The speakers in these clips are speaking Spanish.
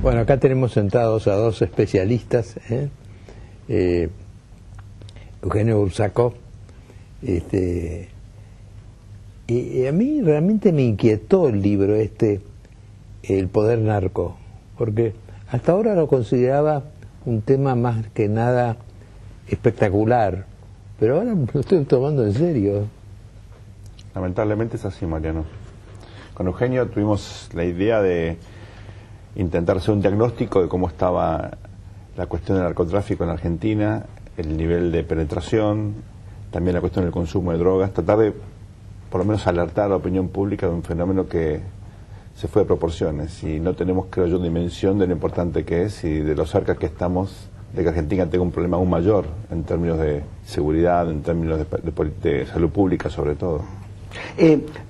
Bueno, acá tenemos sentados a dos especialistas, Eugenio Bursákov, y a mí realmente me inquietó el libro El poder narco, porque hasta ahora lo consideraba un tema más que nada espectacular, pero ahora lo estoy tomando en serio. Lamentablemente es así, Mariano. Con Eugenio tuvimos la idea de intentar hacer un diagnóstico de cómo estaba la cuestión del narcotráfico en Argentina, el nivel de penetración, también la cuestión del consumo de drogas, tratar de por lo menos alertar a la opinión pública de un fenómeno que se fue de proporciones y no tenemos, creo yo, dimensión de lo importante que es y de lo cerca que estamos de que Argentina tenga un problema aún mayor en términos de seguridad, en términos de salud pública sobre todo.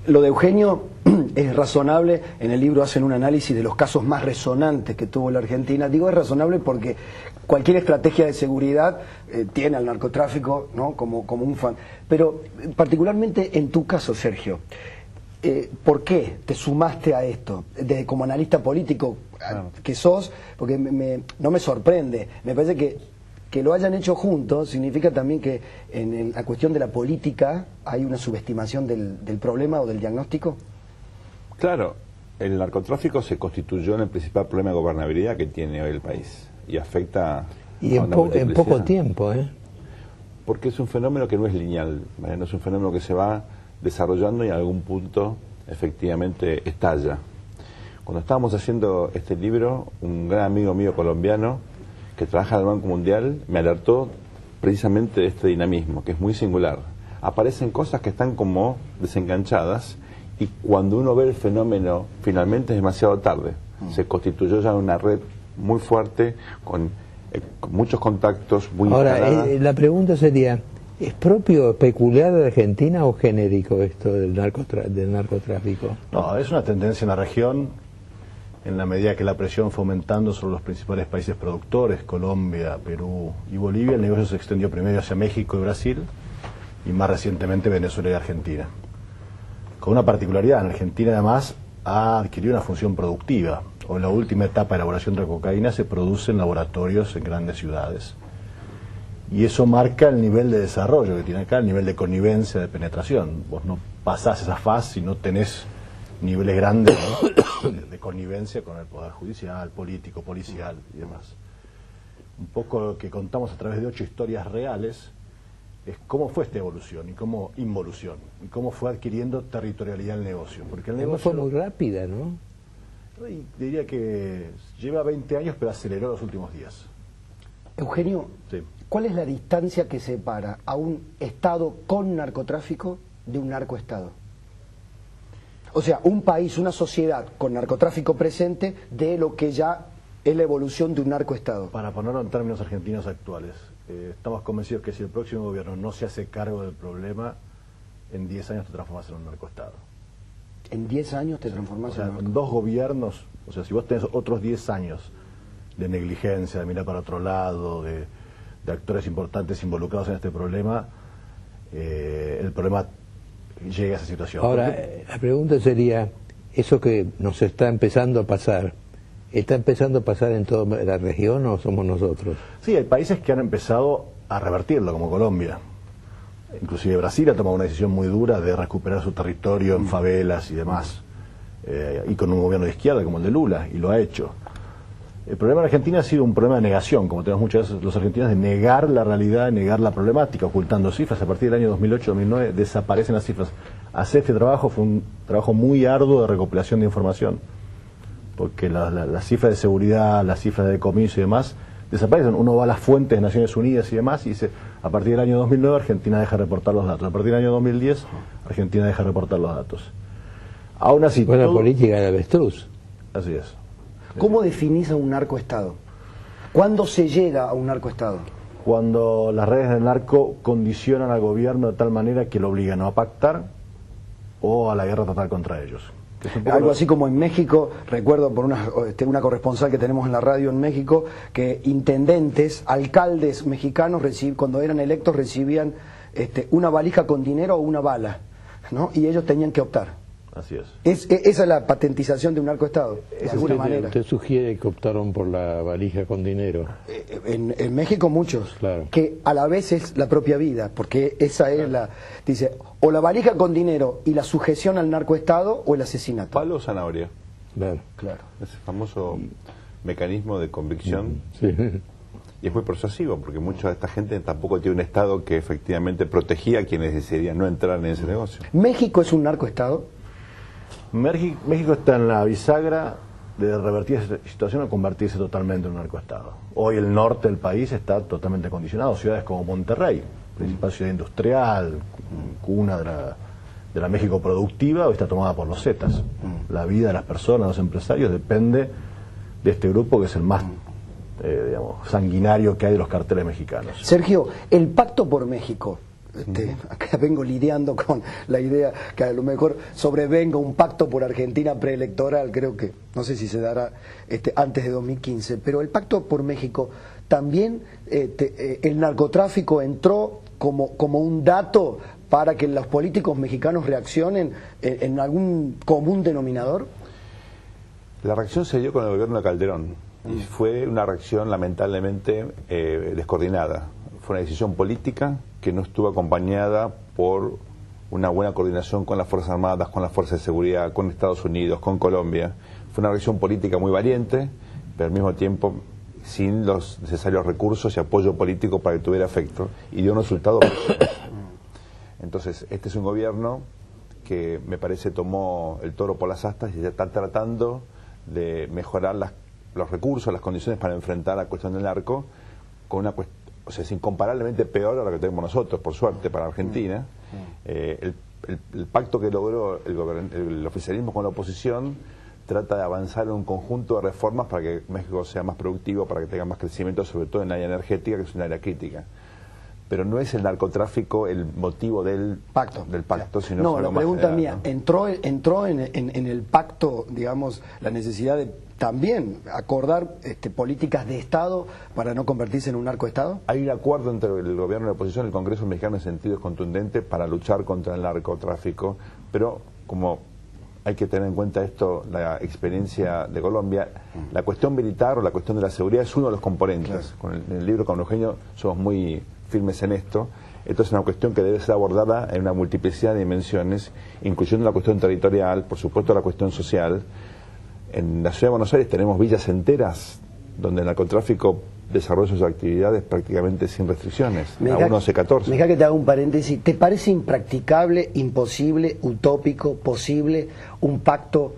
Lo de Eugenio es razonable, en el libro hacen un análisis de los casos más resonantes que tuvo la Argentina. Digo es razonable porque cualquier estrategia de seguridad tiene al narcotráfico, ¿no?, como un fan. Pero particularmente en tu caso, Sergio, ¿por qué te sumaste a esto? Como analista político que sos, porque no me sorprende, me parece que lo hayan hecho juntos significa también que en la cuestión de la política hay una subestimación del problema o del diagnóstico. Claro, el narcotráfico se constituyó en el principal problema de gobernabilidad que tiene hoy el país y afecta y en poco tiempo, porque es un fenómeno que no es lineal, no es un fenómeno que se va desarrollando y en algún punto efectivamente estalla. Cuando estábamos haciendo este libro, un gran amigo mío colombiano que trabaja en el Banco Mundial me alertó precisamente de este dinamismo, que es muy singular. Aparecen cosas que están como desenganchadas y cuando uno ve el fenómeno finalmente es demasiado tarde. Se constituyó ya una red muy fuerte, con muchos contactos, muy instalada. Ahora, la pregunta sería, ¿es propio, peculiar de Argentina o genérico esto del narcotráfico? No, es una tendencia en la región, en la medida que la presión fue aumentando sobre los principales países productores, Colombia, Perú y Bolivia. El negocio se extendió primero hacia México y Brasil, y más recientemente Venezuela y Argentina. Con una particularidad, en Argentina además ha adquirido una función productiva. O en la última etapa de elaboración de cocaína se produce en laboratorios en grandes ciudades. Y eso marca el nivel de desarrollo que tiene acá, el nivel de connivencia, de penetración. Vos no pasás esa fase si no tenés niveles grandes, ¿no?, de connivencia con el poder judicial, político, policial y demás. Un poco lo que contamos a través de 8 historias reales es cómo fue esta evolución y cómo involución y cómo fue adquiriendo territorialidad el negocio. Porque el negocio fue muy rápida, ¿no? Y diría que lleva 20 años, pero aceleró los últimos días. Eugenio, sí. ¿Cuál es la distancia que separa a un Estado con narcotráfico de un narcoestado? O sea, un país, una sociedad con narcotráfico presente de lo que ya es la evolución de un narcoestado. Para ponerlo en términos argentinos actuales, estamos convencidos que si el próximo gobierno no se hace cargo del problema, en 10 años te transformas en un narcoestado. ¿En 10 años te transformas en un narcoestado? En 2 gobiernos, o sea, si vos tenés otros 10 años de negligencia, de mirar para otro lado, de actores importantes involucrados en este problema, el problema llega a esa situación. Ahora, la pregunta sería, eso que nos está empezando a pasar, ¿está empezando a pasar en toda la región o somos nosotros? Sí, hay países que han empezado a revertirlo, como Colombia. Inclusive Brasil ha tomado una decisión muy dura de recuperar su territorio en favelas y demás, y con un gobierno de izquierda como el de Lula, y lo ha hecho. El problema en Argentina ha sido un problema de negación, como tenemos muchas veces los argentinos, de negar la realidad, de negar la problemática, ocultando cifras. A partir del año 2008-2009 desaparecen las cifras. Hacer este trabajo fue un trabajo muy arduo de recopilación de información, porque las cifras de seguridad, las cifras de decomiso y demás desaparecen. Uno va a las fuentes de Naciones Unidas y demás y dice, a partir del año 2009 Argentina deja de reportar los datos, a partir del año 2010 Argentina deja de reportar los datos. Aún así... Fue la política del avestruz. Así es. ¿Cómo definís a un narcoestado? ¿Cuándo se llega a un narcoestado? Cuando las redes del narco condicionan al gobierno de tal manera que lo obligan a pactar o a la guerra total contra ellos. Algo así como en México, recuerdo por una corresponsal que tenemos en la radio en México, que intendentes, alcaldes mexicanos, cuando eran electos recibían una valija con dinero o una bala, ¿no? Y ellos tenían que optar. Así es. Esa es la patentización de un narcoestado, de alguna manera. Usted sugiere que optaron por la valija con dinero. En México muchos, Claro. que a la vez es la propia vida, porque esa es la... Dice, o la valija con dinero y la sujeción al narcoestado o el asesinato. Palo o zanahoria. Claro. Claro. Ese famoso mecanismo de convicción. Sí. Y es muy persuasivo, porque mucha de esta gente tampoco tiene un Estado que efectivamente protegía a quienes decidían no entrar en ese negocio. ¿México es un narcoestado? México está en la bisagra de revertir esa situación a convertirse totalmente en un narcoestado. Hoy el norte del país está totalmente condicionado. Ciudades como Monterrey, principal ciudad industrial, cuna de la México productiva, hoy está tomada por los Zetas. La vida de las personas, los empresarios, depende de este grupo que es el más digamos, sanguinario que hay de los carteles mexicanos. Sergio, el Pacto por México, acá vengo lidiando con la idea que a lo mejor sobrevenga un pacto por Argentina preelectoral, creo que, no sé si se dará antes de 2015, pero el Pacto por México, también el narcotráfico entró como un dato para que los políticos mexicanos reaccionen en algún común denominador. La reacción se dio con el gobierno de Calderón. Y fue una reacción lamentablemente descoordinada. Fue una decisión política que no estuvo acompañada por una buena coordinación con las Fuerzas Armadas, con las Fuerzas de Seguridad, con Estados Unidos, con Colombia. Fue una reacción política muy valiente, pero al mismo tiempo sin los necesarios recursos y apoyo político para que tuviera efecto, y dio un resultado. Entonces, este es un gobierno que me parece tomó el toro por las astas y ya está tratando de mejorar los recursos, las condiciones para enfrentar la cuestión del narco, con una o sea, es incomparablemente peor a la que tenemos nosotros, por suerte, para Argentina. El pacto que logró el oficialismo con la oposición trata de avanzar en un conjunto de reformas para que México sea más productivo, para que tenga más crecimiento, sobre todo en la área energética, que es un área crítica. Pero no es el narcotráfico el motivo del pacto, sino no, la pregunta general, mía, ¿no? ¿entró en el pacto, digamos, la necesidad de también acordar políticas de Estado para no convertirse en un narcoestado? Hay un acuerdo entre el gobierno y la oposición, el Congreso mexicano en sentido contundente para luchar contra el narcotráfico, pero como hay que tener en cuenta esto, la experiencia de Colombia, la cuestión militar o la cuestión de la seguridad es uno de los componentes. Claro. En el libro con Eugenio somos muy firmes en esto. Esto es una cuestión que debe ser abordada en una multiplicidad de dimensiones, incluyendo la cuestión territorial, por supuesto la cuestión social. En la ciudad de Buenos Aires tenemos villas enteras donde el narcotráfico desarrolla sus actividades prácticamente sin restricciones. Aún no se 14. Me deja que te haga un paréntesis. ¿Te parece impracticable, imposible, utópico, posible un pacto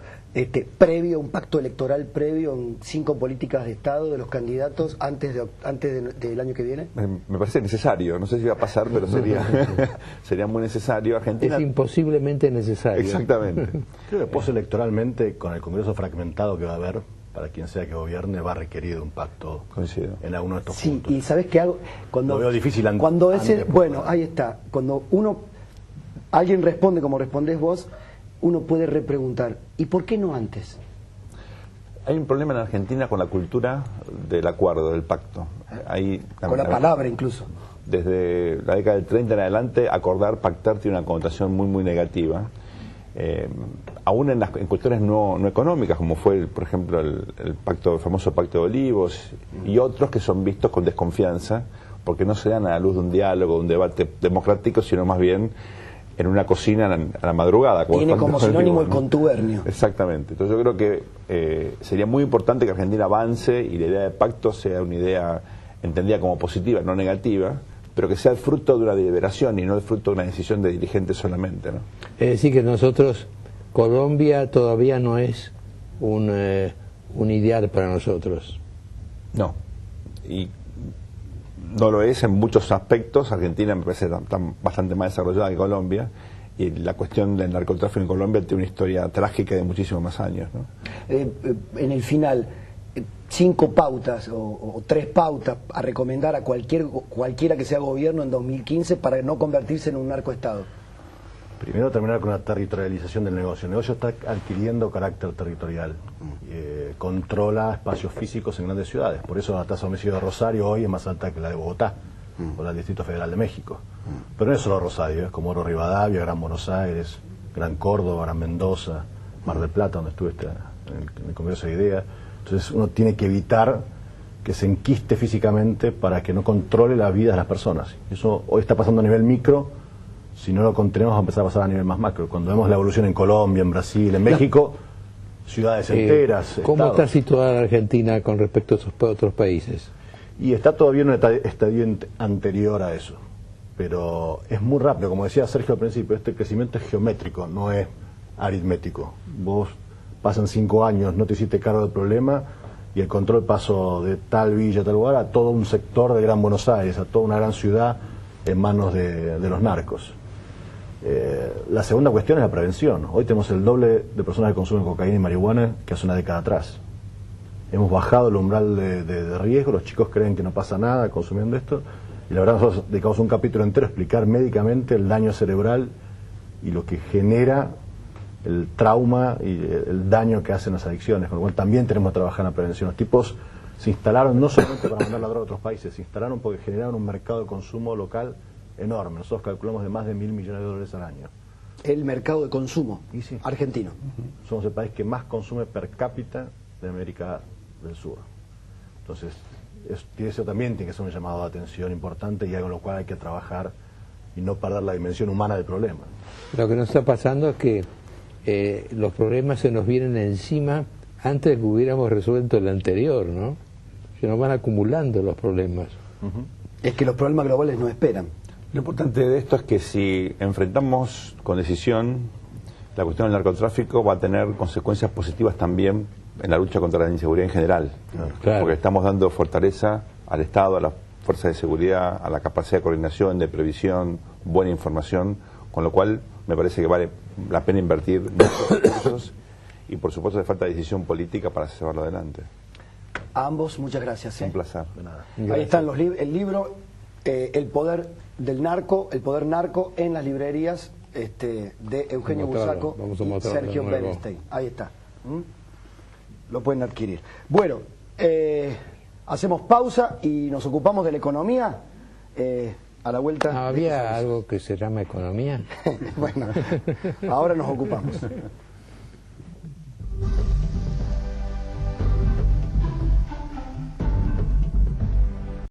previo, un pacto electoral previo en 5 políticas de Estado de los candidatos antes del año que viene? Me parece necesario, no sé si va a pasar, pero sería muy necesario. Argentina es imposiblemente necesario. Exactamente. Creo que postelectoralmente, con el Congreso fragmentado que va a haber, para quien sea que gobierne, va a requerir un pacto. Coincido. En alguno de estos sí, puntos. y ¿sabes qué hago? Lo veo difícil cuando bueno, poder. ahí está. Cuando alguien responde como respondés vos, uno puede repreguntar, ¿y por qué no antes? Hay un problema en Argentina con la cultura del acuerdo, del pacto. Con la palabra incluso. Desde la década del 30 en adelante, acordar, pactar tiene una connotación muy, muy negativa. Aún en cuestiones no económicas, como fue, por ejemplo, el famoso Pacto de Olivos, y otros que son vistos con desconfianza, porque no se dan a la luz de un diálogo, de un debate democrático, sino más bien en una cocina a la madrugada. Tiene como sinónimo el contubernio. Exactamente. Entonces yo creo que sería muy importante que Argentina avance y la idea de pacto sea una idea entendida como positiva, no negativa, pero que sea el fruto de una deliberación y no el fruto de una decisión de dirigentes solamente, ¿no? Es decir, que nosotros, Colombia todavía no es un ideal para nosotros. No. Y no lo es en muchos aspectos. Argentina me parece tan bastante más desarrollada que Colombia, y la cuestión del narcotráfico en Colombia tiene una historia trágica de muchísimos más años, ¿no? En el final, 5 pautas o 3 pautas a recomendar a cualquiera que sea gobierno en 2015 para no convertirse en un narcoestado. Primero, terminar con la territorialización del negocio. El negocio está adquiriendo carácter territorial. Controla espacios físicos en grandes ciudades. Por eso la tasa de homicidio de Rosario hoy es más alta que la de Bogotá o la del Distrito Federal de México. Pero no es solo Rosario, es Comodoro Rivadavia, Gran Buenos Aires, Gran Córdoba, Gran Mendoza, Mar del Plata, donde estuve en el Congreso de Ideas. Entonces uno tiene que evitar que se enquiste físicamente para que no controle la vida de las personas. Eso hoy está pasando a nivel micro. Si no lo contenemos, va a empezar a pasar a nivel más macro. Cuando vemos la evolución en Colombia, en Brasil, en México, ciudades enteras. ¿Cómo estados. está situada la Argentina con respecto a otros países? Y está todavía en un estadio anterior a eso. Pero es muy rápido. Como decía Sergio al principio, este crecimiento es geométrico, no es aritmético. Vos pasan 5 años, no te hiciste cargo del problema y el control pasó de tal villa, tal lugar, a todo un sector de Gran Buenos Aires, a toda una gran ciudad en manos de los narcos. La segunda cuestión es la prevención. Hoy tenemos el doble de personas que consumen cocaína y marihuana que hace una década atrás. Hemos bajado el umbral de riesgo, los chicos creen que no pasa nada consumiendo esto, y la verdad nosotros dedicamos un capítulo entero a explicar médicamente el daño cerebral y lo que genera el trauma y el daño que hacen las adicciones, con lo cual también tenemos que trabajar en la prevención. Los tipos se instalaron no solamente para mandar la droga a otros países, se instalaron porque generaron un mercado de consumo local enorme. Nosotros calculamos de más de $1.000 millones al año. El mercado de consumo argentino. Somos el país que más consume per cápita de América del Sur. Entonces, eso también tiene que ser un llamado de atención importante y algo en lo cual hay que trabajar y no perder la dimensión humana del problema. Lo que nos está pasando es que los problemas se nos vienen encima antes de que hubiéramos resuelto el anterior, ¿no? Se nos van acumulando los problemas. Es que los problemas globales no esperan. Lo importante de esto es que si enfrentamos con decisión la cuestión del narcotráfico, va a tener consecuencias positivas también en la lucha contra la inseguridad en general. Claro. Porque estamos dando fortaleza al Estado, a las fuerzas de seguridad, a la capacidad de coordinación, de previsión, buena información, con lo cual me parece que vale la pena invertir muchos recursos y por supuesto hace falta decisión política para llevarlo adelante. A ambos, muchas gracias. Un placer. De nada. Ahí están el libro, El poder del narco, El poder narco en las librerías de Eugenio Bursaco y Sergio Bernstein. Ahí está. Lo pueden adquirir. Bueno, hacemos pausa y nos ocupamos de la economía. A la vuelta. ¿Había algo que se llama economía? Bueno, ahora nos ocupamos.